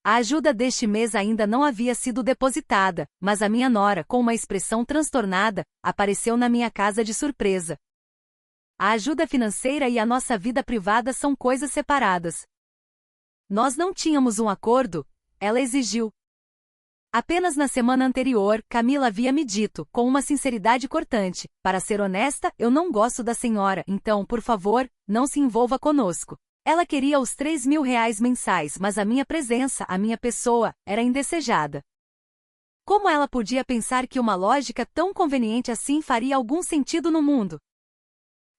A ajuda deste mês ainda não havia sido depositada, mas a minha nora, com uma expressão transtornada, apareceu na minha casa de surpresa. A ajuda financeira e a nossa vida privada são coisas separadas. Nós não tínhamos um acordo, ela exigiu. Apenas na semana anterior, Camila havia me dito, com uma sinceridade cortante, para ser honesta, eu não gosto da senhora, então, por favor, não se envolva conosco. Ela queria os R$ 3.000 mensais, mas a minha presença, a minha pessoa, era indesejada. Como ela podia pensar que uma lógica tão conveniente assim faria algum sentido no mundo?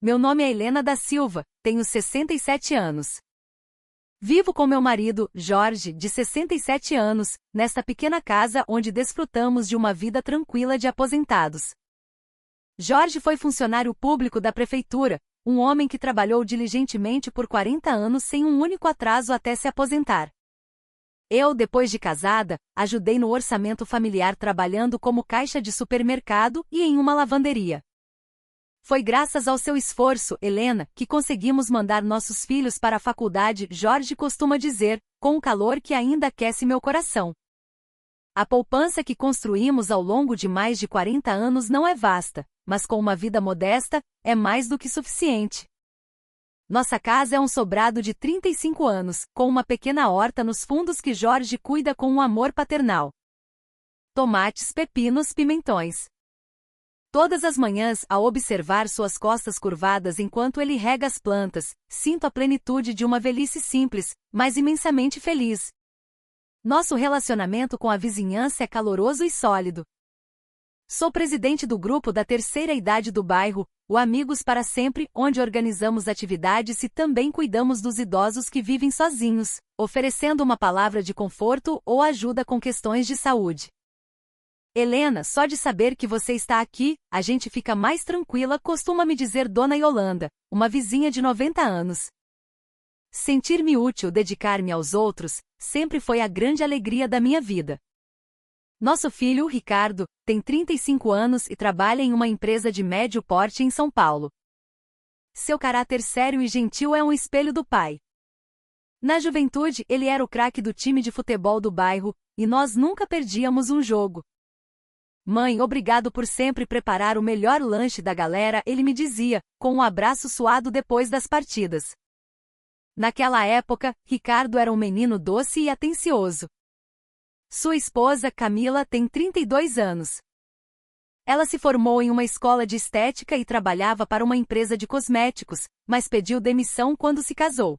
Meu nome é Helena da Silva, tenho 67 anos. Vivo com meu marido, Jorge, de 67 anos, nesta pequena casa onde desfrutamos de uma vida tranquila de aposentados. Jorge foi funcionário público da prefeitura, um homem que trabalhou diligentemente por 40 anos sem um único atraso até se aposentar. Eu, depois de casada, ajudei no orçamento familiar trabalhando como caixa de supermercado e em uma lavanderia. Foi graças ao seu esforço, Helena, que conseguimos mandar nossos filhos para a faculdade, Jorge costuma dizer, com um calor que ainda aquece meu coração. A poupança que construímos ao longo de mais de 40 anos não é vasta, mas com uma vida modesta, é mais do que suficiente. Nossa casa é um sobrado de 35 anos, com uma pequena horta nos fundos que Jorge cuida com um amor paternal. Tomates, pepinos, pimentões. Todas as manhãs, ao observar suas costas curvadas enquanto ele rega as plantas, sinto a plenitude de uma velhice simples, mas imensamente feliz. Nosso relacionamento com a vizinhança é caloroso e sólido. Sou presidente do grupo da terceira idade do bairro, o Amigos para Sempre, onde organizamos atividades e também cuidamos dos idosos que vivem sozinhos, oferecendo uma palavra de conforto ou ajuda com questões de saúde. Helena, só de saber que você está aqui, a gente fica mais tranquila, costuma me dizer Dona Yolanda, uma vizinha de 90 anos. Sentir-me útil, dedicar-me aos outros, sempre foi a grande alegria da minha vida. Nosso filho, Ricardo, tem 35 anos e trabalha em uma empresa de médio porte em São Paulo. Seu caráter sério e gentil é um espelho do pai. Na juventude, ele era o craque do time de futebol do bairro, e nós nunca perdíamos um jogo. Mãe, obrigado por sempre preparar o melhor lanche da galera, ele me dizia, com um abraço suado depois das partidas. Naquela época, Ricardo era um menino doce e atencioso. Sua esposa, Camila, tem 32 anos. Ela se formou em uma escola de estética e trabalhava para uma empresa de cosméticos, mas pediu demissão quando se casou.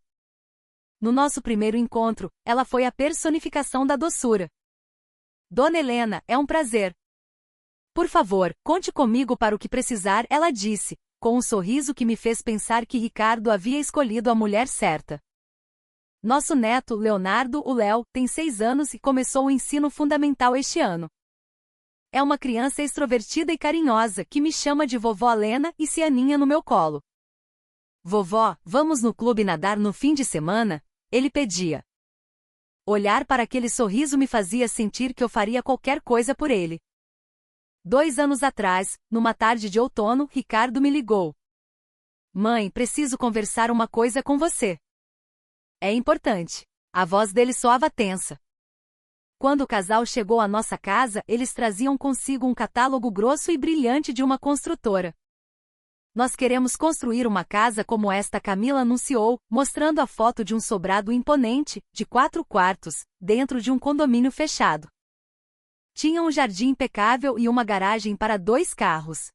No nosso primeiro encontro, ela foi a personificação da doçura. Dona Helena, é um prazer. Por favor, conte comigo para o que precisar, ela disse, com um sorriso que me fez pensar que Ricardo havia escolhido a mulher certa. Nosso neto, Leonardo, o Léo, tem 6 anos e começou o ensino fundamental este ano. É uma criança extrovertida e carinhosa que me chama de vovó Lena e se aninha no meu colo. Vovó, vamos no clube nadar no fim de semana? Ele pedia. Olhar para aquele sorriso me fazia sentir que eu faria qualquer coisa por ele. 2 anos atrás, numa tarde de outono, Ricardo me ligou. Mãe, preciso conversar uma coisa com você. É importante. A voz dele soava tensa. Quando o casal chegou à nossa casa, eles traziam consigo um catálogo grosso e brilhante de uma construtora. Nós queremos construir uma casa como esta, Camila anunciou, mostrando a foto de um sobrado imponente, de 4 quartos, dentro de um condomínio fechado. Tinha um jardim impecável e uma garagem para 2 carros.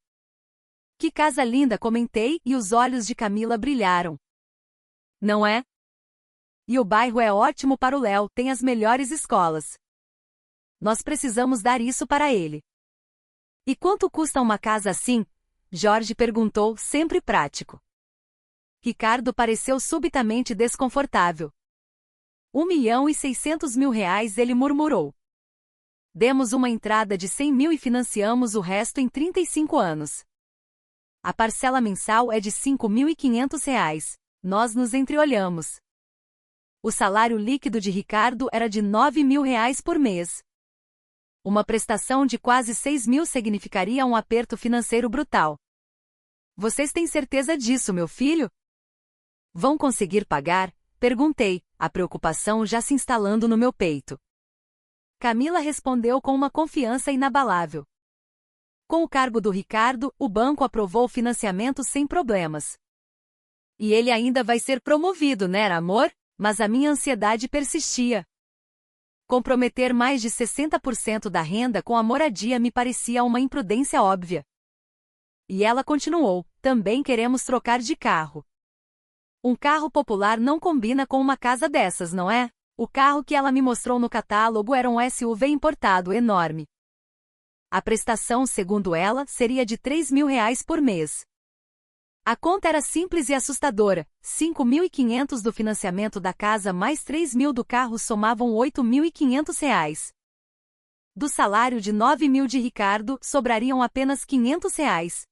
Que casa linda, comentei, e os olhos de Camila brilharam. Não é? E o bairro é ótimo para o Léo, tem as melhores escolas. Nós precisamos dar isso para ele. E quanto custa uma casa assim? Jorge perguntou, sempre prático. Ricardo pareceu subitamente desconfortável. R$ 1.600.000, ele murmurou. Demos uma entrada de 100 mil e financiamos o resto em 35 anos. A parcela mensal é de R$ 5.500. Nós nos entreolhamos. O salário líquido de Ricardo era de R$ 9.000 por mês. Uma prestação de quase 6 mil significaria um aperto financeiro brutal. Vocês têm certeza disso, meu filho? Vão conseguir pagar? Perguntei, a preocupação já se instalando no meu peito. Camila respondeu com uma confiança inabalável. Com o cargo do Ricardo, o banco aprovou o financiamento sem problemas. E ele ainda vai ser promovido, né, amor? Mas a minha ansiedade persistia. Comprometer mais de 60% da renda com a moradia me parecia uma imprudência óbvia. E ela continuou: também queremos trocar de carro. Um carro popular não combina com uma casa dessas, não é? O carro que ela me mostrou no catálogo era um SUV importado enorme. A prestação, segundo ela, seria de R$ 3.000 por mês. A conta era simples e assustadora: 5.500 do financiamento da casa mais 3.000 do carro somavam R$ 8.500. Do salário de 9.000 de Ricardo, sobrariam apenas R$ 500.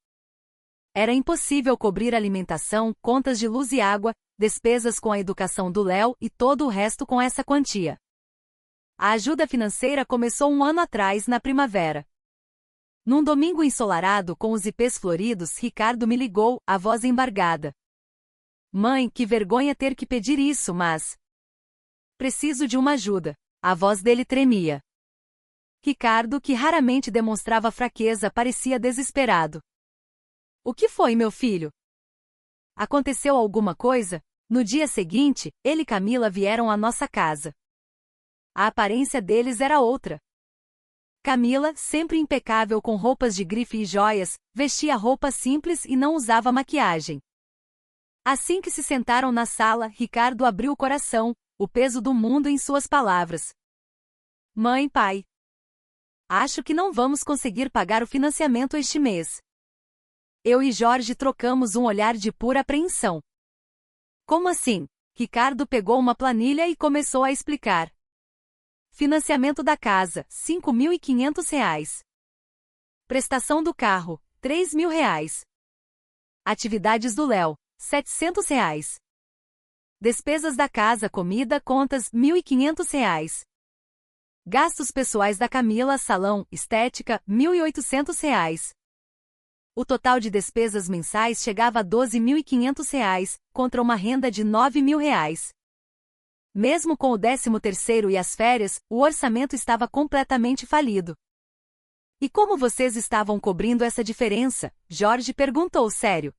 Era impossível cobrir alimentação, contas de luz e água, despesas com a educação do Léo e todo o resto com essa quantia. A ajuda financeira começou 1 ano atrás, na primavera. Num domingo ensolarado com os ipês floridos, Ricardo me ligou, a voz embargada. Mãe, que vergonha ter que pedir isso, mas... preciso de uma ajuda. A voz dele tremia. Ricardo, que raramente demonstrava fraqueza, parecia desesperado. O que foi, meu filho? Aconteceu alguma coisa? No dia seguinte, ele e Camila vieram à nossa casa. A aparência deles era outra. Camila, sempre impecável com roupas de grife e joias, vestia roupa simples e não usava maquiagem. Assim que se sentaram na sala, Ricardo abriu o coração, o peso do mundo em suas palavras. Mãe, pai. Acho que não vamos conseguir pagar o financiamento este mês. Eu e Jorge trocamos um olhar de pura apreensão. Como assim? Ricardo pegou uma planilha e começou a explicar. Financiamento da casa, R$ 5.500. Prestação do carro, R$ 3.000. Atividades do Léo, R$ 700. Despesas da casa, comida, contas, R$ 1.500. Gastos pessoais da Camila, salão, estética, R$ 1.800. O total de despesas mensais chegava a R$ 12.500, contra uma renda de R$ 9.000. Mesmo com o 13º e as férias, o orçamento estava completamente falido. E como vocês estavam cobrindo essa diferença? Jorge perguntou sério.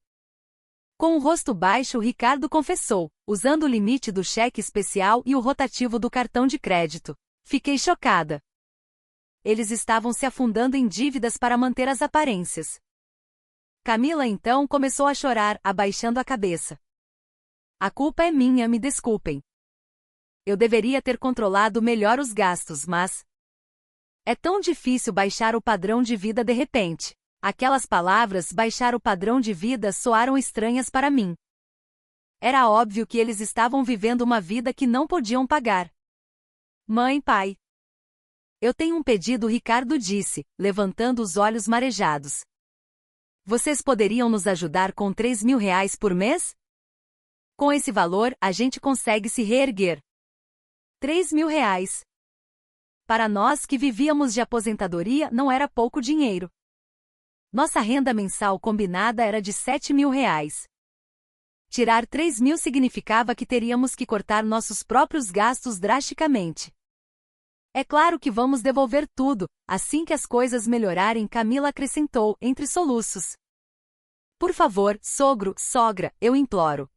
Com o rosto baixo, Ricardo confessou, usando o limite do cheque especial e o rotativo do cartão de crédito. Fiquei chocada. Eles estavam se afundando em dívidas para manter as aparências. Camila então começou a chorar, abaixando a cabeça. A culpa é minha, me desculpem. Eu deveria ter controlado melhor os gastos, mas... é tão difícil baixar o padrão de vida de repente. Aquelas palavras, baixar o padrão de vida, soaram estranhas para mim. Era óbvio que eles estavam vivendo uma vida que não podiam pagar. Mãe, pai. Eu tenho um pedido, Ricardo disse, levantando os olhos marejados. Vocês poderiam nos ajudar com R$ 3.000 por mês? Com esse valor, a gente consegue se reerguer. R$ 3.000. Para nós que vivíamos de aposentadoria, não era pouco dinheiro. Nossa renda mensal combinada era de R$ 7.000. Tirar 3.000 significava que teríamos que cortar nossos próprios gastos drasticamente. É claro que vamos devolver tudo, assim que as coisas melhorarem, Camila acrescentou, entre soluços. Por favor, sogro, sogra, eu imploro.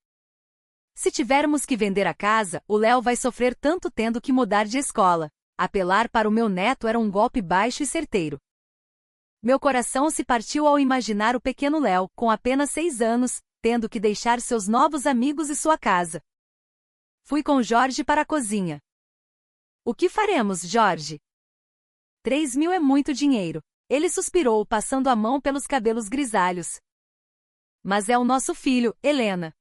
Se tivermos que vender a casa, o Léo vai sofrer tanto tendo que mudar de escola. Apelar para o meu neto era um golpe baixo e certeiro. Meu coração se partiu ao imaginar o pequeno Léo, com apenas 6 anos, tendo que deixar seus novos amigos e sua casa. Fui com Jorge para a cozinha. O que faremos, Jorge? 3.000 é muito dinheiro. Ele suspirou, passando a mão pelos cabelos grisalhos. Mas é o nosso filho, Helena.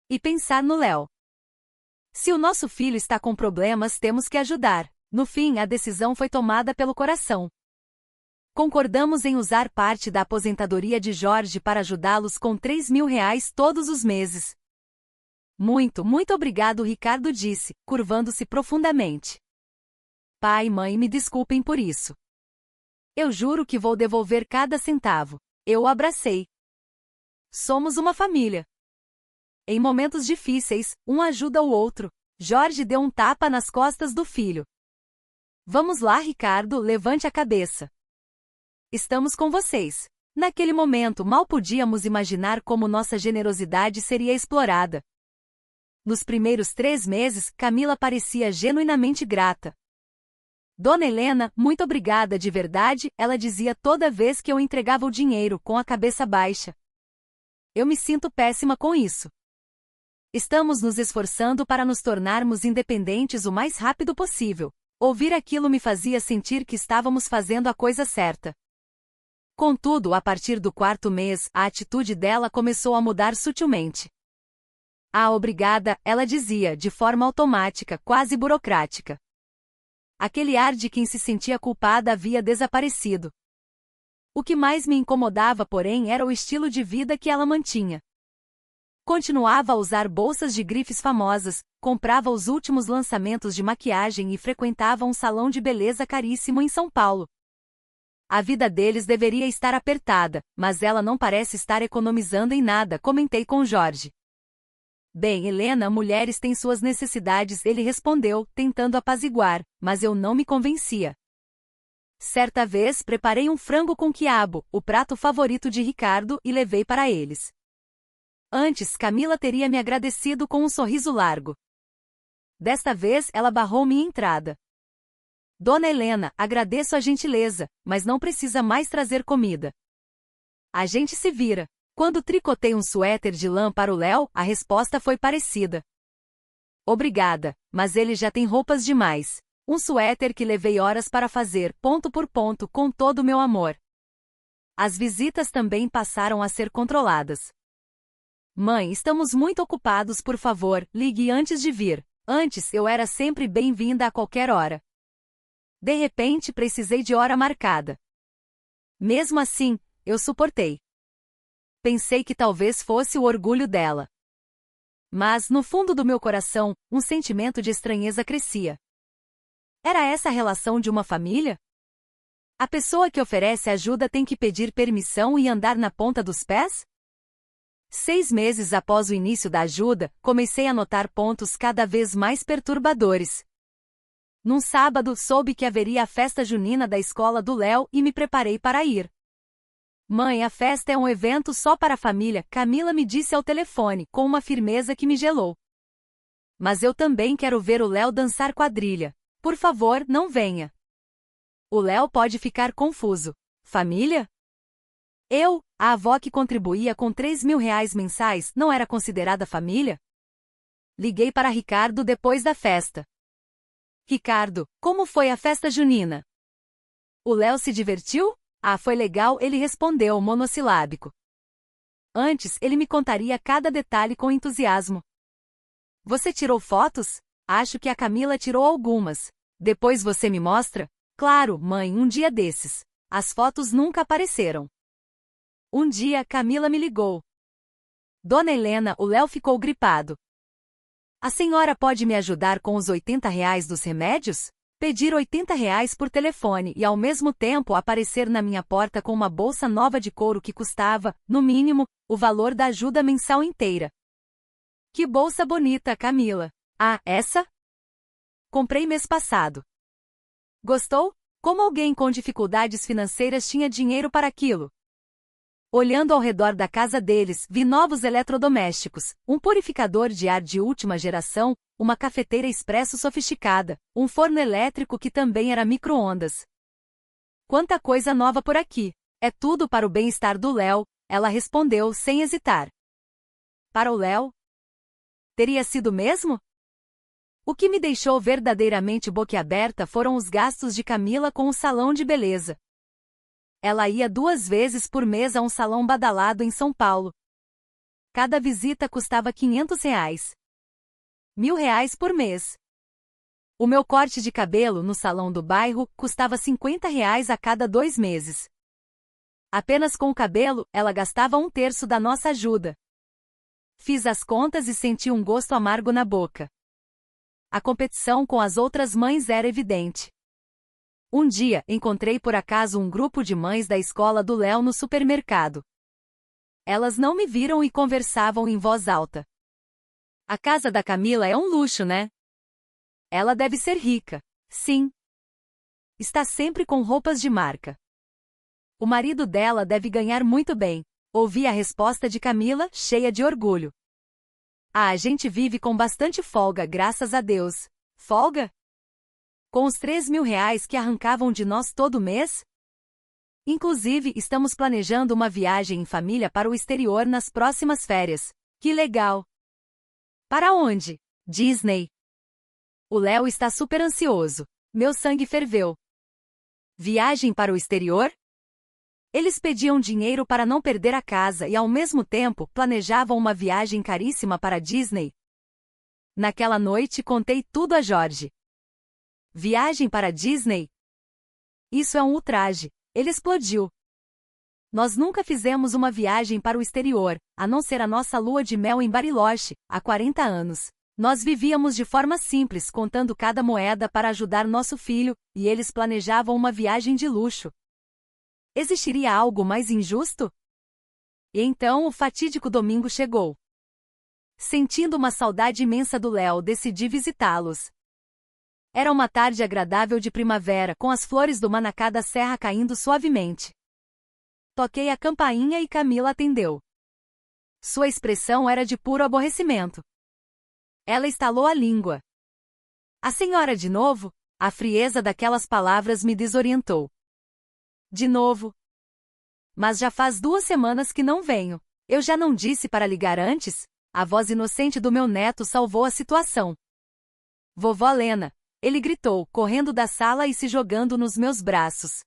E pensar no Léo. Se o nosso filho está com problemas, temos que ajudar. No fim, a decisão foi tomada pelo coração. Concordamos em usar parte da aposentadoria de Jorge para ajudá-los com R$ 3.000 todos os meses. Muito obrigado, Ricardo disse, curvando-se profundamente. Pai e mãe, me desculpem por isso. Eu juro que vou devolver cada centavo. Eu o abracei. Somos uma família. Em momentos difíceis, um ajuda o outro. Jorge deu um tapa nas costas do filho. Vamos lá, Ricardo, levante a cabeça. Estamos com vocês. Naquele momento, mal podíamos imaginar como nossa generosidade seria explorada. Nos primeiros 3 meses, Camila parecia genuinamente grata. Dona Helena, muito obrigada de verdade, ela dizia toda vez que eu entregava o dinheiro com a cabeça baixa. Eu me sinto péssima com isso. Estamos nos esforçando para nos tornarmos independentes o mais rápido possível. Ouvir aquilo me fazia sentir que estávamos fazendo a coisa certa. Contudo, a partir do 4º mês, a atitude dela começou a mudar sutilmente. Ah, obrigada, ela dizia, de forma automática, quase burocrática. Aquele ar de quem se sentia culpada havia desaparecido. O que mais me incomodava, porém, era o estilo de vida que ela mantinha. Continuava a usar bolsas de grifes famosas, comprava os últimos lançamentos de maquiagem e frequentava um salão de beleza caríssimo em São Paulo. A vida deles deveria estar apertada, mas ela não parece estar economizando em nada, comentei com Jorge. Bem, Helena, mulheres têm suas necessidades, ele respondeu, tentando apaziguar, mas eu não me convencia. Certa vez preparei um frango com quiabo, o prato favorito de Ricardo, e levei para eles. Antes, Camila teria me agradecido com um sorriso largo. Desta vez, ela barrou minha entrada. Dona Helena, agradeço a gentileza, mas não precisa mais trazer comida. A gente se vira. Quando tricotei um suéter de lã para o Léo, a resposta foi parecida. Obrigada, mas ele já tem roupas demais. Um suéter que levei horas para fazer, ponto por ponto, com todo o meu amor. As visitas também passaram a ser controladas. Mãe, estamos muito ocupados, por favor, ligue antes de vir. Antes, eu era sempre bem-vinda a qualquer hora. De repente, precisei de hora marcada. Mesmo assim, eu suportei. Pensei que talvez fosse o orgulho dela. Mas, no fundo do meu coração, um sentimento de estranheza crescia. Era essa a relação de uma família? A pessoa que oferece ajuda tem que pedir permissão e andar na ponta dos pés? 6 meses após o início da ajuda, comecei a notar pontos cada vez mais perturbadores. Num sábado, soube que haveria a festa junina da escola do Léo e me preparei para ir. Mãe, a festa é um evento só para a família, Camila me disse ao telefone, com uma firmeza que me gelou. Mas eu também quero ver o Léo dançar quadrilha. Por favor, não venha. O Léo pode ficar confuso. Família? Eu, a avó que contribuía com R$ 3.000 mensais, não era considerada família? Liguei para Ricardo depois da festa. Ricardo, como foi a festa junina? O Léo se divertiu? Ah, foi legal, ele respondeu monossilábico. Antes, ele me contaria cada detalhe com entusiasmo. Você tirou fotos? Acho que a Camila tirou algumas. Depois você me mostra? Claro, mãe, um dia desses. As fotos nunca apareceram. Um dia, Camila me ligou. Dona Helena, o Léo ficou gripado. A senhora pode me ajudar com os R$ 80 dos remédios? Pedir R$ 80 por telefone e ao mesmo tempo aparecer na minha porta com uma bolsa nova de couro que custava, no mínimo, o valor da ajuda mensal inteira. Que bolsa bonita, Camila. Ah, essa? Comprei mês passado. Gostou? Como alguém com dificuldades financeiras tinha dinheiro para aquilo? Olhando ao redor da casa deles, vi novos eletrodomésticos, um purificador de ar de última geração, uma cafeteira expresso sofisticada, um forno elétrico que também era micro-ondas. Quanta coisa nova por aqui! É tudo para o bem-estar do Léo, ela respondeu sem hesitar. Para o Léo? Teria sido mesmo? O que me deixou verdadeiramente boquiaberta foram os gastos de Camila com o salão de beleza. Ela ia 2 vezes por mês a um salão badalado em São Paulo. Cada visita custava R$ 500. R$ 1.000 por mês. O meu corte de cabelo no salão do bairro custava R$ 50 a cada 2 meses. Apenas com o cabelo, ela gastava 1/3 da nossa ajuda. Fiz as contas e senti um gosto amargo na boca. A competição com as outras mães era evidente. Um dia, encontrei por acaso um grupo de mães da escola do Léo no supermercado. Elas não me viram e conversavam em voz alta. A casa da Camila é um luxo, né? Ela deve ser rica. Sim. Está sempre com roupas de marca. O marido dela deve ganhar muito bem. Ouvi a resposta de Camila, cheia de orgulho. A gente vive com bastante folga, graças a Deus. Folga? Com os 3.000 reais que arrancavam de nós todo mês? Inclusive, estamos planejando uma viagem em família para o exterior nas próximas férias. Que legal! Para onde? Disney. O Léo está super ansioso. Meu sangue ferveu. Viagem para o exterior? Eles pediam dinheiro para não perder a casa e, ao mesmo tempo, planejavam uma viagem caríssima para Disney. Naquela noite, contei tudo a Jorge. Viagem para Disney? Isso é um ultraje. Ele explodiu. Nós nunca fizemos uma viagem para o exterior, a não ser a nossa lua de mel em Bariloche, há 40 anos. Nós vivíamos de forma simples, contando cada moeda para ajudar nosso filho, e eles planejavam uma viagem de luxo. Existiria algo mais injusto? E então o fatídico domingo chegou. Sentindo uma saudade imensa do Léo, decidi visitá-los. Era uma tarde agradável de primavera, com as flores do manacá da serra caindo suavemente. Toquei a campainha e Camila atendeu. Sua expressão era de puro aborrecimento. Ela estalou a língua. A senhora de novo? A frieza daquelas palavras me desorientou. De novo. Mas já faz 2 semanas que não venho. Eu já não disse para ligar antes? A voz inocente do meu neto salvou a situação. Vovó Lena, ele gritou, correndo da sala e se jogando nos meus braços.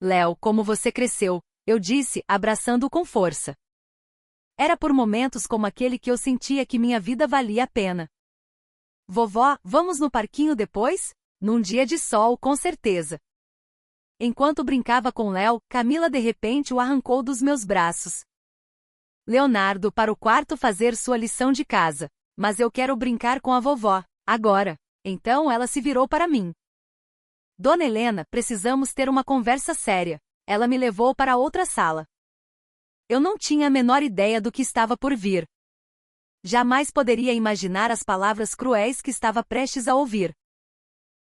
Léo, como você cresceu, eu disse, abraçando-o com força. Era por momentos como aquele que eu sentia que minha vida valia a pena. Vovó, vamos no parquinho depois? Num dia de sol, com certeza. Enquanto brincava com Léo, Camila de repente o arrancou dos meus braços. Leonardo, para o quarto fazer sua lição de casa. Mas eu quero brincar com a vovó, agora. Então ela se virou para mim. Dona Helena, precisamos ter uma conversa séria. Ela me levou para outra sala. Eu não tinha a menor ideia do que estava por vir. Jamais poderia imaginar as palavras cruéis que estava prestes a ouvir.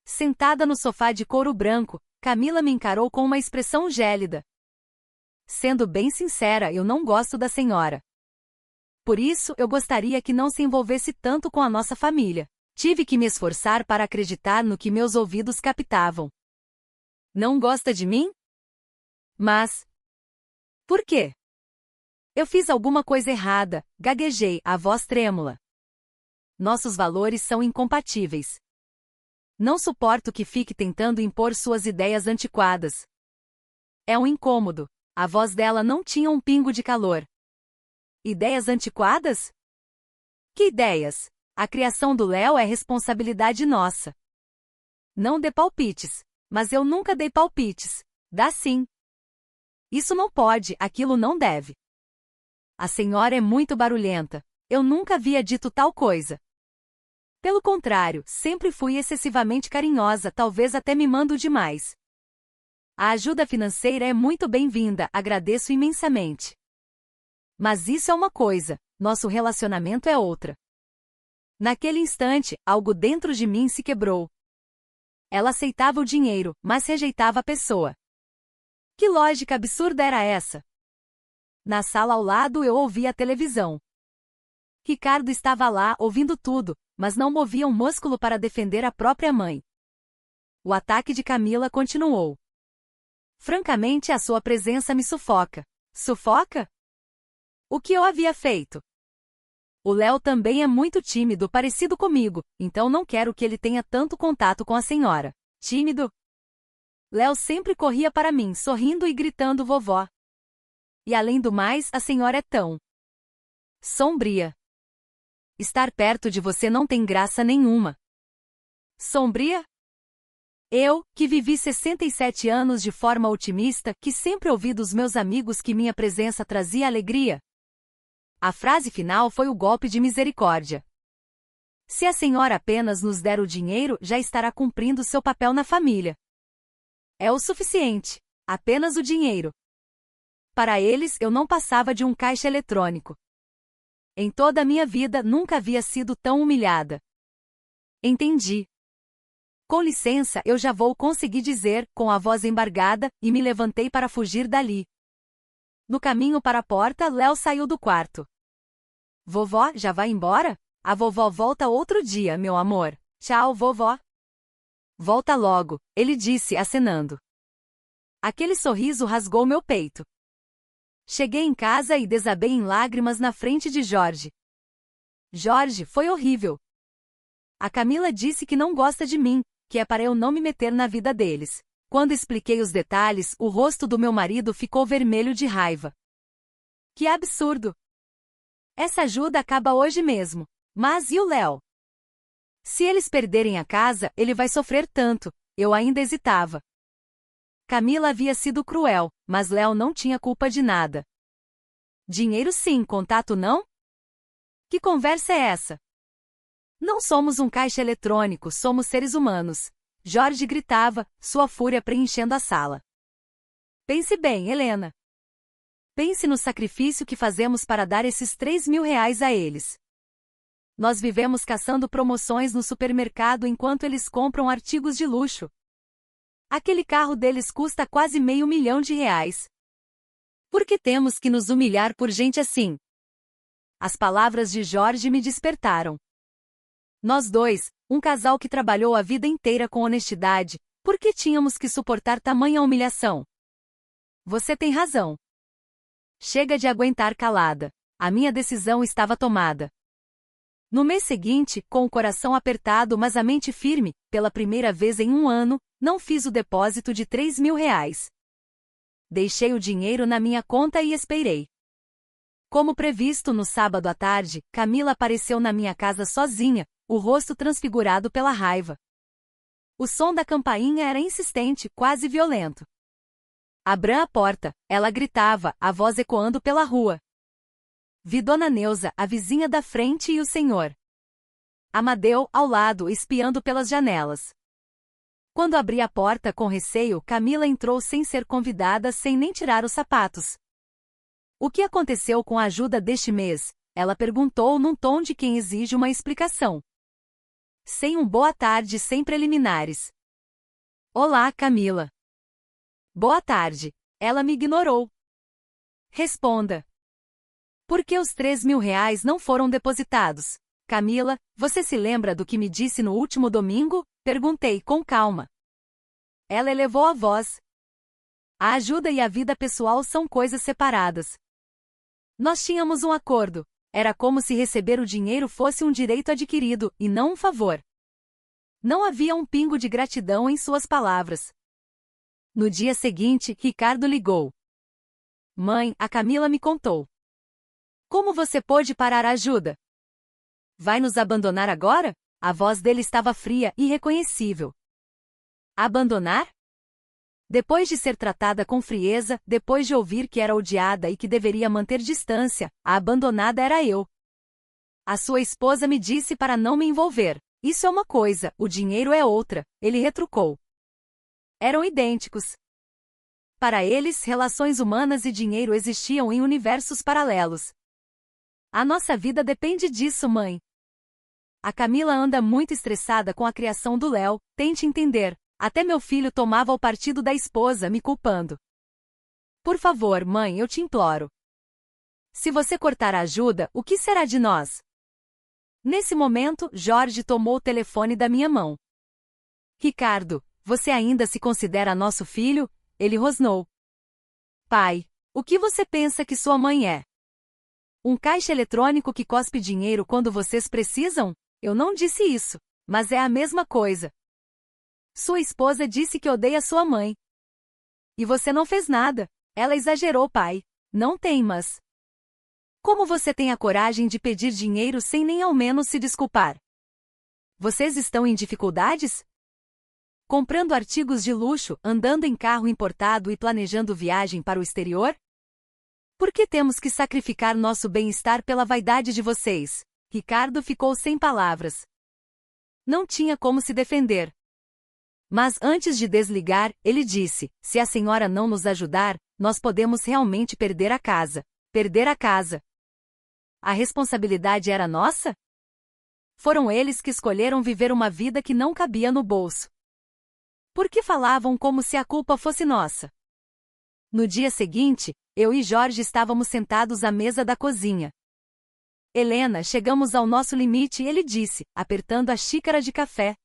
Sentada no sofá de couro branco, Camila me encarou com uma expressão gélida. Sendo bem sincera, eu não gosto da senhora. Por isso, eu gostaria que não se envolvesse tanto com a nossa família. Tive que me esforçar para acreditar no que meus ouvidos captavam. Não gosta de mim? Mas... por quê? Eu fiz alguma coisa errada, gaguejei, a voz trêmula. Nossos valores são incompatíveis. Não suporto que fique tentando impor suas ideias antiquadas. É um incômodo. A voz dela não tinha um pingo de calor. Ideias antiquadas? Que ideias? A criação do Léo é responsabilidade nossa. Não dê palpites. Mas eu nunca dei palpites. Dá sim. Isso não pode, aquilo não deve. A senhora é muito barulhenta. Eu nunca havia dito tal coisa. Pelo contrário, sempre fui excessivamente carinhosa, talvez até mimando demais. A ajuda financeira é muito bem-vinda, agradeço imensamente. Mas isso é uma coisa, nosso relacionamento é outra. Naquele instante, algo dentro de mim se quebrou. Ela aceitava o dinheiro, mas rejeitava a pessoa. Que lógica absurda era essa? Na sala ao lado eu ouvia a televisão. Ricardo estava lá, ouvindo tudo, mas não movia um músculo para defender a própria mãe. O ataque de Camila continuou. Francamente, a sua presença me sufoca. Sufoca? O que eu havia feito? O Léo também é muito tímido, parecido comigo, então não quero que ele tenha tanto contato com a senhora. Tímido? Léo sempre corria para mim, sorrindo e gritando vovó. E além do mais, a senhora é tão sombria. Estar perto de você não tem graça nenhuma. Sombria? Eu, que vivi 67 anos de forma otimista, que sempre ouvi dos meus amigos que minha presença trazia alegria. A frase final foi o golpe de misericórdia. Se a senhora apenas nos der o dinheiro, já estará cumprindo seu papel na família. É o suficiente. Apenas o dinheiro. Para eles, eu não passava de um caixa eletrônico. Em toda a minha vida, nunca havia sido tão humilhada. Entendi. Com licença, eu já vou conseguir dizer, com a voz embargada, e me levantei para fugir dali. No caminho para a porta, Léo saiu do quarto. Vovó, já vai embora? A vovó volta outro dia, meu amor. Tchau, vovó. Volta logo, ele disse, acenando. Aquele sorriso rasgou meu peito. Cheguei em casa e desabei em lágrimas na frente de Jorge. Jorge, foi horrível. A Camila disse que não gosta de mim, que é para eu não me meter na vida deles. Quando expliquei os detalhes, o rosto do meu marido ficou vermelho de raiva. Que absurdo! Essa ajuda acaba hoje mesmo. Mas e o Léo? Se eles perderem a casa, ele vai sofrer tanto. Eu ainda hesitava. Camila havia sido cruel, mas Léo não tinha culpa de nada. Dinheiro sim, contato não? Que conversa é essa? Não somos um caixa eletrônico, somos seres humanos. Jorge gritava, sua fúria preenchendo a sala. Pense bem, Helena. Pense no sacrifício que fazemos para dar esses 3.000 reais a eles. Nós vivemos caçando promoções no supermercado enquanto eles compram artigos de luxo. Aquele carro deles custa quase R$500.000. Por que temos que nos humilhar por gente assim? As palavras de Jorge me despertaram. Nós dois, um casal que trabalhou a vida inteira com honestidade, por que tínhamos que suportar tamanha humilhação? Você tem razão. Chega de aguentar calada. A minha decisão estava tomada. No mês seguinte, com o coração apertado mas a mente firme, pela primeira vez em um ano, não fiz o depósito de 3.000 reais. Deixei o dinheiro na minha conta e esperei. Como previsto no sábado à tarde, Camila apareceu na minha casa sozinha, o rosto transfigurado pela raiva. O som da campainha era insistente, quase violento. Abra a porta, ela gritava, a voz ecoando pela rua. Vi Dona Neuza, a vizinha da frente e o senhor Amadeu, ao lado, espiando pelas janelas. Quando abri a porta com receio, Camila entrou sem ser convidada, sem nem tirar os sapatos. O que aconteceu com a ajuda deste mês? Ela perguntou num tom de quem exige uma explicação. Sem um boa tarde, sem preliminares. Olá, Camila. Boa tarde. Ela me ignorou. Responda. Por que os 3.000 reais não foram depositados? Camila, você se lembra do que me disse no último domingo? Perguntei com calma. Ela elevou a voz. A ajuda e a vida pessoal são coisas separadas. Nós tínhamos um acordo. Era como se receber o dinheiro fosse um direito adquirido, e não um favor. Não havia um pingo de gratidão em suas palavras. No dia seguinte, Ricardo ligou. Mãe, a Camila me contou. Como você pôde parar a ajuda? Vai nos abandonar agora? A voz dele estava fria e irreconhecível. Abandonar? Depois de ser tratada com frieza, depois de ouvir que era odiada e que deveria manter distância, a abandonada era eu. A sua esposa me disse para não me envolver. Isso é uma coisa, o dinheiro é outra, ele retrucou. Eram idênticos. Para eles, relações humanas e dinheiro existiam em universos paralelos. A nossa vida depende disso, mãe. A Camila anda muito estressada com a criação do Léo, tente entender. Até meu filho tomava o partido da esposa, me culpando. Por favor, mãe, eu te imploro. Se você cortar a ajuda, o que será de nós? Nesse momento, Jorge tomou o telefone da minha mão. Ricardo, você ainda se considera nosso filho? Ele rosnou. Pai, o que você pensa que sua mãe é? Um caixa eletrônico que cospe dinheiro quando vocês precisam? Eu não disse isso, mas é a mesma coisa. Sua esposa disse que odeia sua mãe. E você não fez nada. Ela exagerou, pai. Não tem, mas... Como você tem a coragem de pedir dinheiro sem nem ao menos se desculpar? Vocês estão em dificuldades? Comprando artigos de luxo, andando em carro importado e planejando viagem para o exterior? Por que temos que sacrificar nosso bem-estar pela vaidade de vocês? Ricardo ficou sem palavras. Não tinha como se defender. Mas antes de desligar, ele disse, se a senhora não nos ajudar, nós podemos realmente perder a casa. Perder a casa. A responsabilidade era nossa? Foram eles que escolheram viver uma vida que não cabia no bolso. Porque falavam como se a culpa fosse nossa. No dia seguinte, eu e Jorge estávamos sentados à mesa da cozinha. Helena, chegamos ao nosso limite, ele disse, apertando a xícara de café.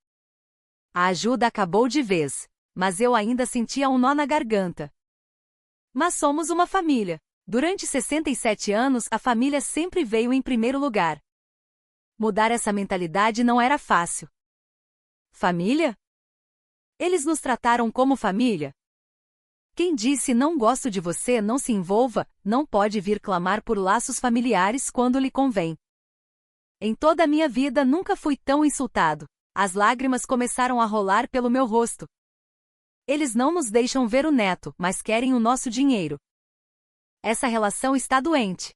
A ajuda acabou de vez, mas eu ainda sentia um nó na garganta. Mas somos uma família. Durante 67 anos, a família sempre veio em primeiro lugar. Mudar essa mentalidade não era fácil. Família? Eles nos trataram como família? Quem disse não gosto de você, não se envolva, não pode vir clamar por laços familiares quando lhe convém. Em toda a minha vida nunca fui tão insultado. As lágrimas começaram a rolar pelo meu rosto. Eles não nos deixam ver o neto, mas querem o nosso dinheiro. Essa relação está doente.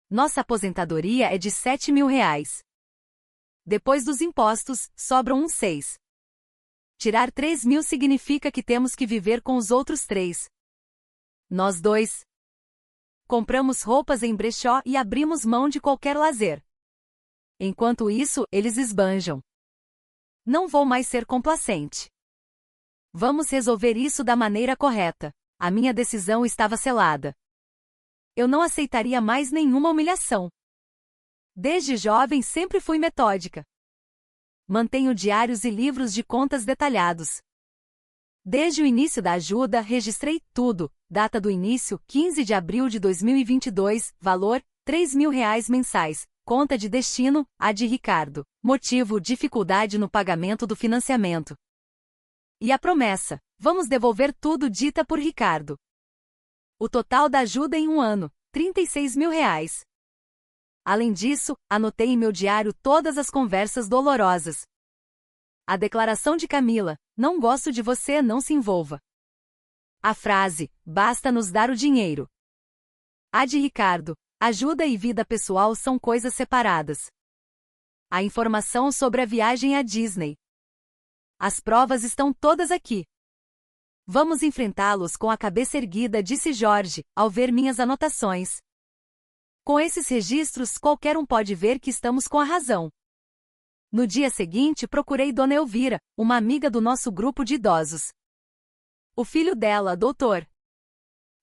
Nossa aposentadoria é de R$ 7.000. Depois dos impostos, sobram uns 6. Tirar 3.000 significa que temos que viver com os outros 3. Nós dois. Compramos roupas em brechó e abrimos mão de qualquer lazer. Enquanto isso, eles esbanjam. Não vou mais ser complacente. Vamos resolver isso da maneira correta. A minha decisão estava selada. Eu não aceitaria mais nenhuma humilhação. Desde jovem sempre fui metódica. Mantenho diários e livros de contas detalhados. Desde o início da ajuda, registrei tudo. Data do início, 15 de abril de 2022, valor, R$ 3.000 mensais. Conta de destino, a de Ricardo. Motivo, dificuldade no pagamento do financiamento. E a promessa, vamos devolver tudo dita por Ricardo. O total da ajuda em um ano, R$ 36.000. Além disso, anotei em meu diário todas as conversas dolorosas. A declaração de Camila, não gosto de você, não se envolva. A frase, basta nos dar o dinheiro. A de Ricardo, ajuda e vida pessoal são coisas separadas. A informação sobre a viagem à Disney. As provas estão todas aqui. Vamos enfrentá-los com a cabeça erguida, disse Jorge, ao ver minhas anotações. Com esses registros, qualquer um pode ver que estamos com a razão. No dia seguinte, procurei Dona Elvira, uma amiga do nosso grupo de idosos. O filho dela, Dr.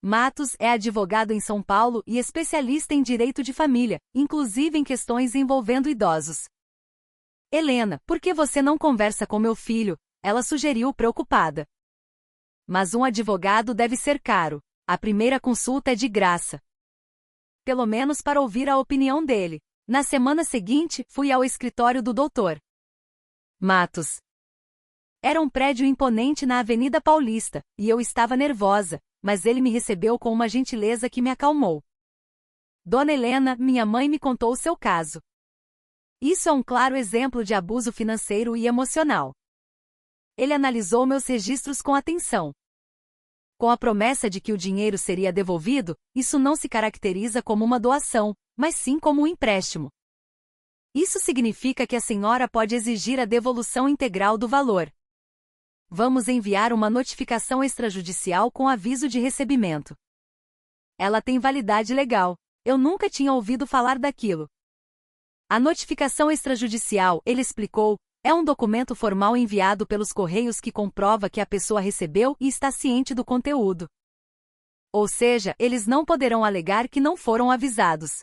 Matos, é advogado em São Paulo e especialista em direito de família, inclusive em questões envolvendo idosos. Helena, por que você não conversa com meu filho? Ela sugeriu, preocupada. Mas um advogado deve ser caro. A primeira consulta é de graça. Pelo menos para ouvir a opinião dele. Na semana seguinte, fui ao escritório do Dr. Matos. Era um prédio imponente na Avenida Paulista, e eu estava nervosa, mas ele me recebeu com uma gentileza que me acalmou. Dona Helena, minha mãe me contou o seu caso. Isso é um claro exemplo de abuso financeiro e emocional. Ele analisou meus registros com atenção. Com a promessa de que o dinheiro seria devolvido, isso não se caracteriza como uma doação, mas sim como um empréstimo. Isso significa que a senhora pode exigir a devolução integral do valor. Vamos enviar uma notificação extrajudicial com aviso de recebimento. Ela tem validade legal. Eu nunca tinha ouvido falar daquilo. A notificação extrajudicial, ele explicou, é um documento formal enviado pelos correios que comprova que a pessoa recebeu e está ciente do conteúdo. Ou seja, eles não poderão alegar que não foram avisados.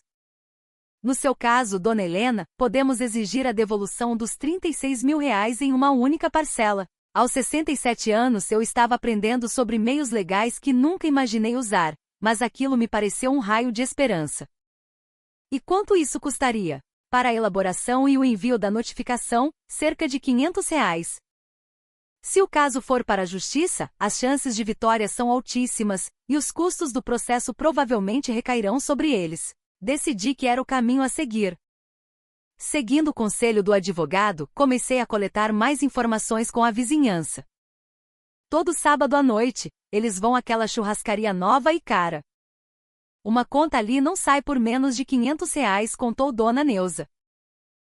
No seu caso, Dona Helena, podemos exigir a devolução dos R$ 36.000 em uma única parcela. Aos 67 anos eu estava aprendendo sobre meios legais que nunca imaginei usar, mas aquilo me pareceu um raio de esperança. E quanto isso custaria? Para a elaboração e o envio da notificação, cerca de R$ 500. Se o caso for para a justiça, as chances de vitória são altíssimas, e os custos do processo provavelmente recairão sobre eles. Decidi que era o caminho a seguir. Seguindo o conselho do advogado, comecei a coletar mais informações com a vizinhança. Todo sábado à noite, eles vão àquela churrascaria nova e cara. Uma conta ali não sai por menos de R$ 500, contou Dona Neuza.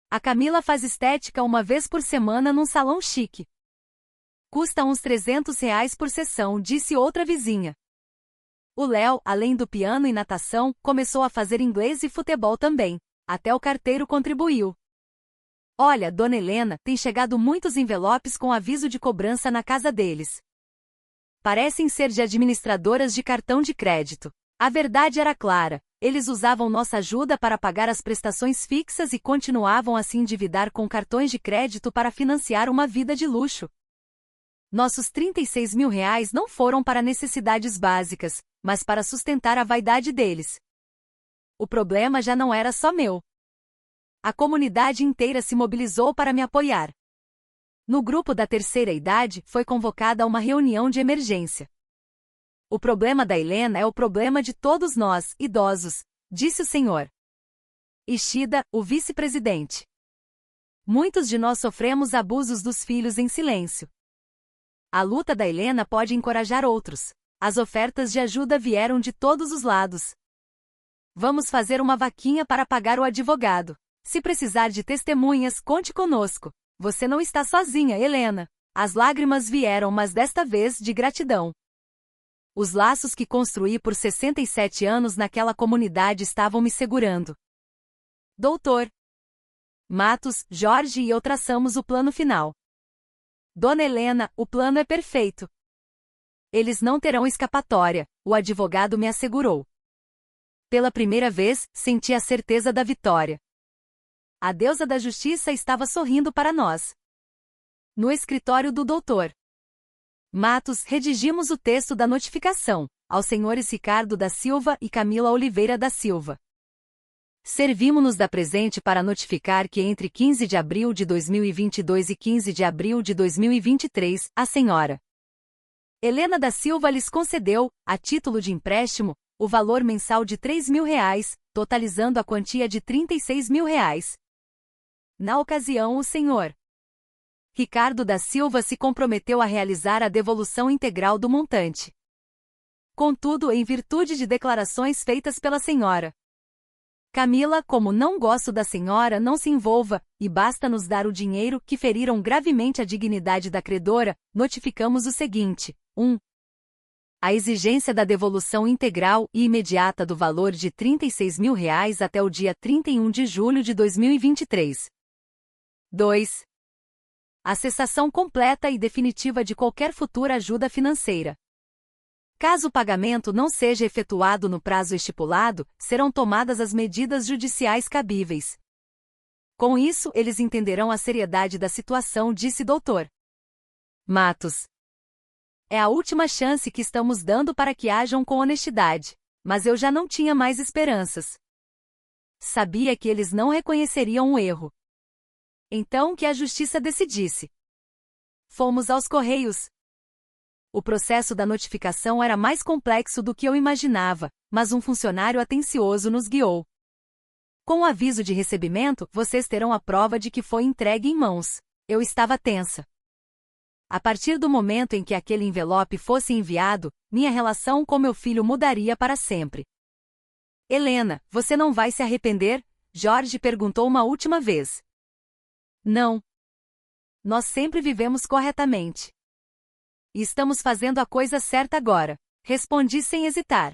A Camila faz estética uma vez por semana num salão chique. Custa uns R$ 300 por sessão, disse outra vizinha. O Léo, além do piano e natação, começou a fazer inglês e futebol também. Até o carteiro contribuiu. Olha, Dona Helena, tem chegado muitos envelopes com aviso de cobrança na casa deles. Parecem ser de administradoras de cartão de crédito. A verdade era clara. Eles usavam nossa ajuda para pagar as prestações fixas e continuavam a se endividar com cartões de crédito para financiar uma vida de luxo. Nossos R$ 36.000 não foram para necessidades básicas, mas para sustentar a vaidade deles. O problema já não era só meu. A comunidade inteira se mobilizou para me apoiar. No grupo da terceira idade, foi convocada uma reunião de emergência. O problema da Helena é o problema de todos nós, idosos, disse o senhor Ishida, o vice-presidente. Muitos de nós sofremos abusos dos filhos em silêncio. A luta da Helena pode encorajar outros. As ofertas de ajuda vieram de todos os lados. Vamos fazer uma vaquinha para pagar o advogado. Se precisar de testemunhas, conte conosco. Você não está sozinha, Helena. As lágrimas vieram, mas desta vez de gratidão. Os laços que construí por 67 anos naquela comunidade estavam me segurando. Doutor Matos, Jorge e eu traçamos o plano final. Dona Helena, o plano é perfeito. Eles não terão escapatória, o advogado me assegurou. Pela primeira vez, senti a certeza da vitória. A deusa da justiça estava sorrindo para nós. No escritório do doutor Matos, redigimos o texto da notificação, aos senhores Ricardo da Silva e Camila Oliveira da Silva. Servimos-nos da presente para notificar que entre 15 de abril de 2022 e 15 de abril de 2023, a senhora Helena da Silva lhes concedeu, a título de empréstimo, o valor mensal de R$ 3.000, totalizando a quantia de R$ 36.000. Na ocasião, o senhor Ricardo da Silva se comprometeu a realizar a devolução integral do montante. Contudo, em virtude de declarações feitas pela senhora Camila, como não gosto da senhora, não se envolva, e basta nos dar o dinheiro que feriram gravemente a dignidade da credora, notificamos o seguinte: 1. A exigência da devolução integral e imediata do valor de R$ 36.000 até o dia 31 de julho de 2023. 2. A cessação completa e definitiva de qualquer futura ajuda financeira. Caso o pagamento não seja efetuado no prazo estipulado, serão tomadas as medidas judiciais cabíveis. Com isso, eles entenderão a seriedade da situação, disse Dr. Matos. É a última chance que estamos dando para que ajam com honestidade, mas eu já não tinha mais esperanças. Sabia que eles não reconheceriam o erro. Então que a justiça decidisse. Fomos aos Correios. O processo da notificação era mais complexo do que eu imaginava, mas um funcionário atencioso nos guiou. Com o aviso de recebimento, vocês terão a prova de que foi entregue em mãos. Eu estava tensa. A partir do momento em que aquele envelope fosse enviado, minha relação com meu filho mudaria para sempre. Helena, você não vai se arrepender? Jorge perguntou uma última vez. Não. Nós sempre vivemos corretamente. E estamos fazendo a coisa certa agora, respondi sem hesitar.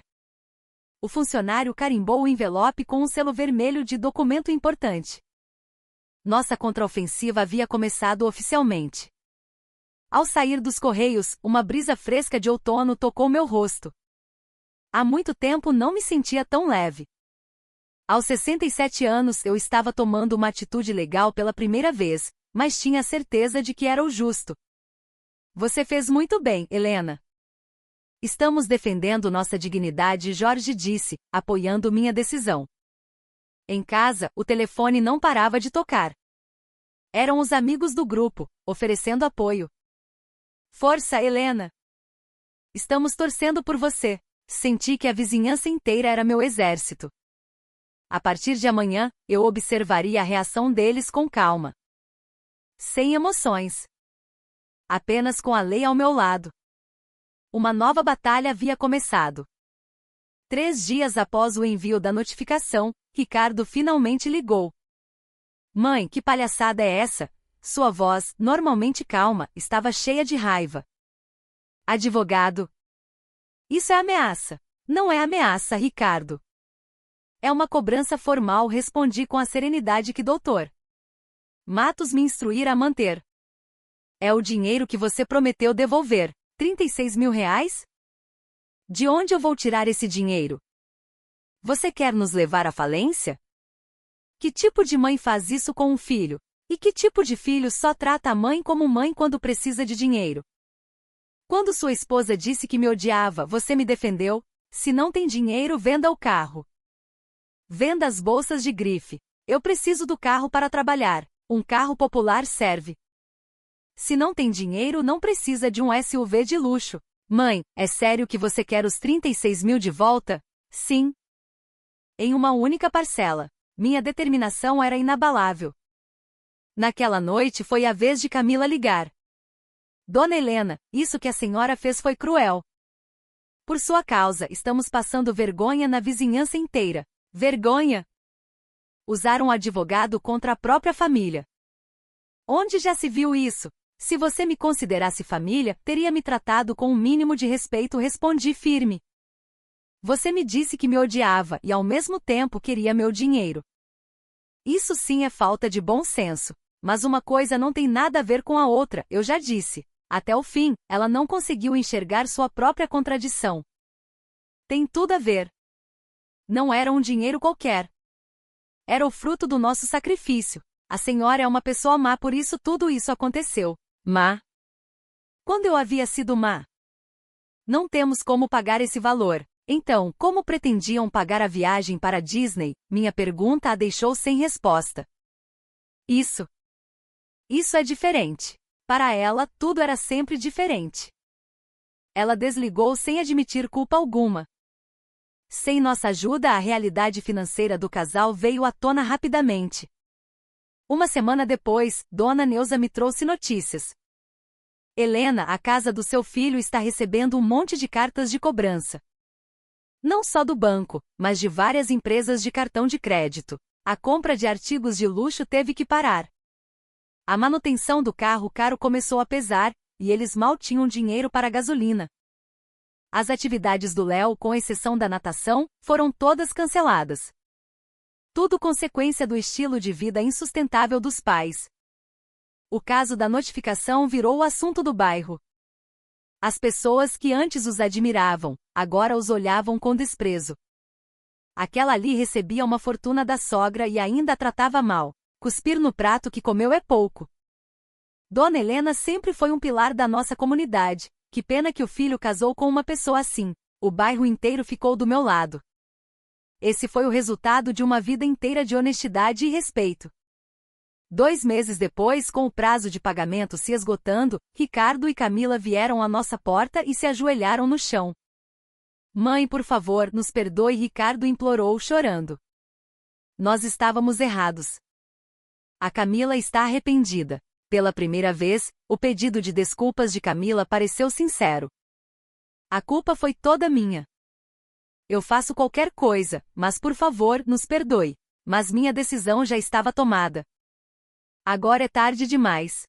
O funcionário carimbou o envelope com um selo vermelho de documento importante. Nossa contraofensiva havia começado oficialmente. Ao sair dos Correios, uma brisa fresca de outono tocou meu rosto. Há muito tempo não me sentia tão leve. Aos 67 anos eu estava tomando uma atitude legal pela primeira vez, mas tinha a certeza de que era o justo. Você fez muito bem, Helena. Estamos defendendo nossa dignidade, Jorge disse, apoiando minha decisão. Em casa, o telefone não parava de tocar. Eram os amigos do grupo, oferecendo apoio. Força, Helena! Estamos torcendo por você. Senti que a vizinhança inteira era meu exército. A partir de amanhã, eu observaria a reação deles com calma. Sem emoções. Apenas com a lei ao meu lado. Uma nova batalha havia começado. 3 dias após o envio da notificação, Ricardo finalmente ligou. Mãe, que palhaçada é essa? Sua voz, normalmente calma, estava cheia de raiva. Advogado. Isso é ameaça. Não é ameaça, Ricardo. É uma cobrança formal, respondi com a serenidade que doutor Matos me instruir a manter. É o dinheiro que você prometeu devolver. 36 mil reais? De onde eu vou tirar esse dinheiro? Você quer nos levar à falência? Que tipo de mãe faz isso com um filho? E que tipo de filho só trata a mãe como mãe quando precisa de dinheiro? Quando sua esposa disse que me odiava, você me defendeu. Se não tem dinheiro, venda o carro. Venda as bolsas de grife. Eu preciso do carro para trabalhar. Um carro popular serve. Se não tem dinheiro, não precisa de um SUV de luxo. Mãe, é sério que você quer os 36 mil de volta? Sim. Em uma única parcela. Minha determinação era inabalável. Naquela noite foi a vez de Camila ligar. Dona Helena, isso que a senhora fez foi cruel. Por sua causa, estamos passando vergonha na vizinhança inteira. Vergonha? Usar um advogado contra a própria família. Onde já se viu isso? Se você me considerasse família, teria me tratado com um mínimo de respeito, respondi firme. Você me disse que me odiava e ao mesmo tempo queria meu dinheiro. Isso sim é falta de bom senso. Mas uma coisa não tem nada a ver com a outra, eu já disse. Até o fim, ela não conseguiu enxergar sua própria contradição. Tem tudo a ver. Não era um dinheiro qualquer. Era o fruto do nosso sacrifício. A senhora é uma pessoa má, por isso tudo isso aconteceu. Má? Quando eu havia sido má? Não temos como pagar esse valor. Então, como pretendiam pagar a viagem para Disney? Minha pergunta a deixou sem resposta. Isso é diferente. Para ela, tudo era sempre diferente. Ela desligou sem admitir culpa alguma. Sem nossa ajuda, a realidade financeira do casal veio à tona rapidamente. Uma semana depois, Dona Neuza me trouxe notícias. Helena, a casa do seu filho está recebendo um monte de cartas de cobrança. Não só do banco, mas de várias empresas de cartão de crédito. A compra de artigos de luxo teve que parar. A manutenção do carro caro começou a pesar, e eles mal tinham dinheiro para gasolina. As atividades do Léo, com exceção da natação, foram todas canceladas. Tudo consequência do estilo de vida insustentável dos pais. O caso da notificação virou o assunto do bairro. As pessoas que antes os admiravam, agora os olhavam com desprezo. Aquela ali recebia uma fortuna da sogra e ainda a tratava mal. Cuspir no prato que comeu é pouco. Dona Helena sempre foi um pilar da nossa comunidade. Que pena que o filho casou com uma pessoa assim. O bairro inteiro ficou do meu lado. Esse foi o resultado de uma vida inteira de honestidade e respeito. 2 meses depois, com o prazo de pagamento se esgotando, Ricardo e Camila vieram à nossa porta e se ajoelharam no chão. Mãe, por favor, nos perdoe, Ricardo implorou chorando. Nós estávamos errados. A Camila está arrependida. Pela primeira vez, o pedido de desculpas de Camila pareceu sincero. A culpa foi toda minha. Eu faço qualquer coisa, mas por favor, nos perdoe. Mas minha decisão já estava tomada. Agora é tarde demais.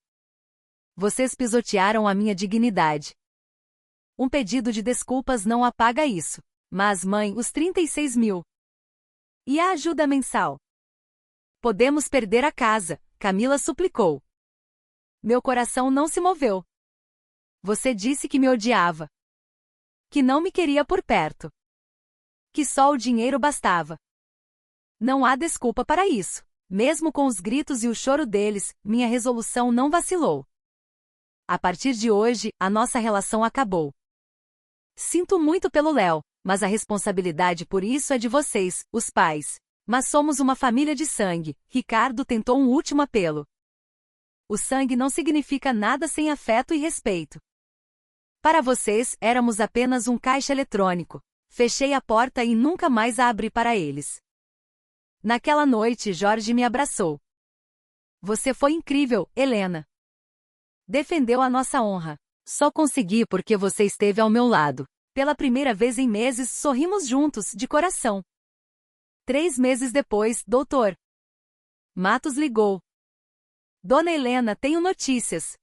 Vocês pisotearam a minha dignidade. Um pedido de desculpas não apaga isso. Mas, mãe, os 36 mil. E a ajuda mensal? Podemos perder a casa, Camila suplicou. Meu coração não se moveu. Você disse que me odiava. Que não me queria por perto. Que só o dinheiro bastava. Não há desculpa para isso. Mesmo com os gritos e o choro deles, minha resolução não vacilou. A partir de hoje, a nossa relação acabou. Sinto muito pelo Léo, mas a responsabilidade por isso é de vocês, os pais. Mas somos uma família de sangue. Ricardo tentou um último apelo. O sangue não significa nada sem afeto e respeito. Para vocês, éramos apenas um caixa eletrônico. Fechei a porta e nunca mais a abri para eles. Naquela noite, Jorge me abraçou. Você foi incrível, Helena. Defendeu a nossa honra. Só consegui porque você esteve ao meu lado. Pela primeira vez em meses, sorrimos juntos, de coração. 3 meses depois, Dr. Matos ligou. Dona Helena, tenho notícias.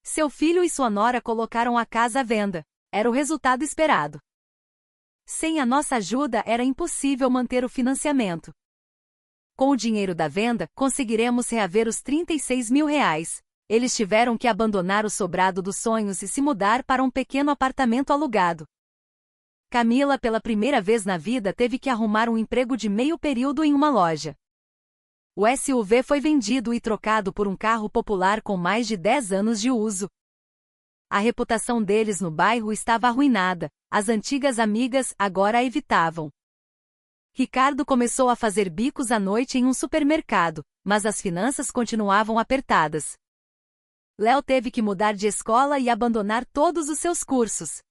Seu filho e sua nora colocaram a casa à venda. Era o resultado esperado. Sem a nossa ajuda era impossível manter o financiamento. Com o dinheiro da venda, conseguiremos reaver os R$ 36.000. Eles tiveram que abandonar o sobrado dos sonhos e se mudar para um pequeno apartamento alugado. Camila, pela primeira vez na vida, teve que arrumar um emprego de meio período em uma loja. O SUV foi vendido e trocado por um carro popular com mais de 10 anos de uso. A reputação deles no bairro estava arruinada, as antigas amigas agora a evitavam. Ricardo começou a fazer bicos à noite em um supermercado, mas as finanças continuavam apertadas. Léo teve que mudar de escola e abandonar todos os seus cursos.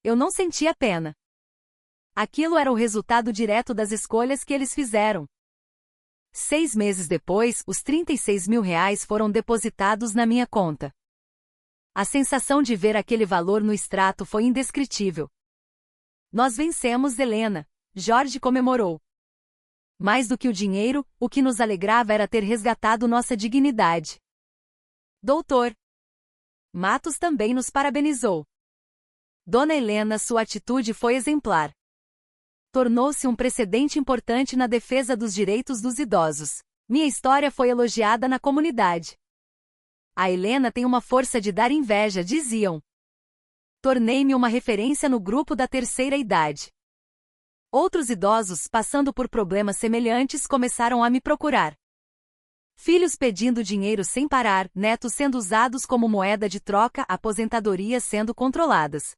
Eu não sentia pena. Aquilo era o resultado direto das escolhas que eles fizeram. 6 meses depois, os R$ 36.000 foram depositados na minha conta. A sensação de ver aquele valor no extrato foi indescritível. Nós vencemos, Helena, Jorge comemorou. Mais do que o dinheiro, o que nos alegrava era ter resgatado nossa dignidade. Doutor Matos também nos parabenizou. Dona Helena, sua atitude foi exemplar. Tornou-se um precedente importante na defesa dos direitos dos idosos. Minha história foi elogiada na comunidade. A Helena tem uma força de dar inveja, diziam. Tornei-me uma referência no grupo da terceira idade. Outros idosos, passando por problemas semelhantes, começaram a me procurar. Filhos pedindo dinheiro sem parar, netos sendo usados como moeda de troca, aposentadorias sendo controladas.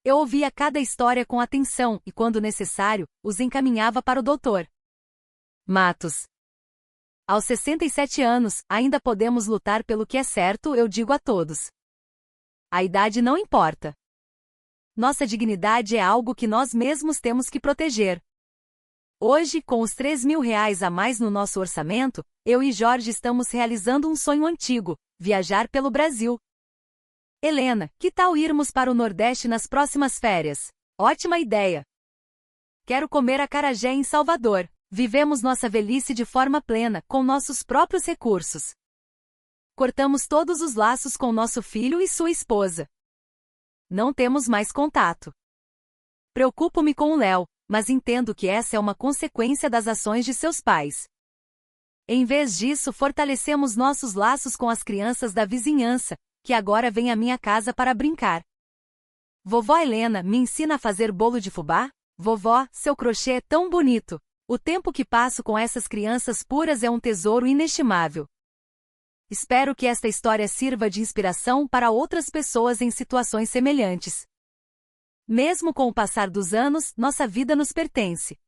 Eu ouvia cada história com atenção e, quando necessário, os encaminhava para o Dr. Matos. Aos 67 anos, ainda podemos lutar pelo que é certo, eu digo a todos. A idade não importa. Nossa dignidade é algo que nós mesmos temos que proteger. Hoje, com os R$ 3.000 a mais no nosso orçamento, eu e Jorge estamos realizando um sonho antigo: viajar pelo Brasil. Helena, que tal irmos para o Nordeste nas próximas férias? Ótima ideia! Quero comer acarajé em Salvador. Vivemos nossa velhice de forma plena, com nossos próprios recursos. Cortamos todos os laços com nosso filho e sua esposa. Não temos mais contato. Preocupo-me com o Léo, mas entendo que essa é uma consequência das ações de seus pais. Em vez disso, fortalecemos nossos laços com as crianças da vizinhança, que agora vêm à minha casa para brincar. Vovó Helena, me ensina a fazer bolo de fubá? Vovó, seu crochê é tão bonito. O tempo que passo com essas crianças puras é um tesouro inestimável. Espero que esta história sirva de inspiração para outras pessoas em situações semelhantes. Mesmo com o passar dos anos, nossa vida nos pertence.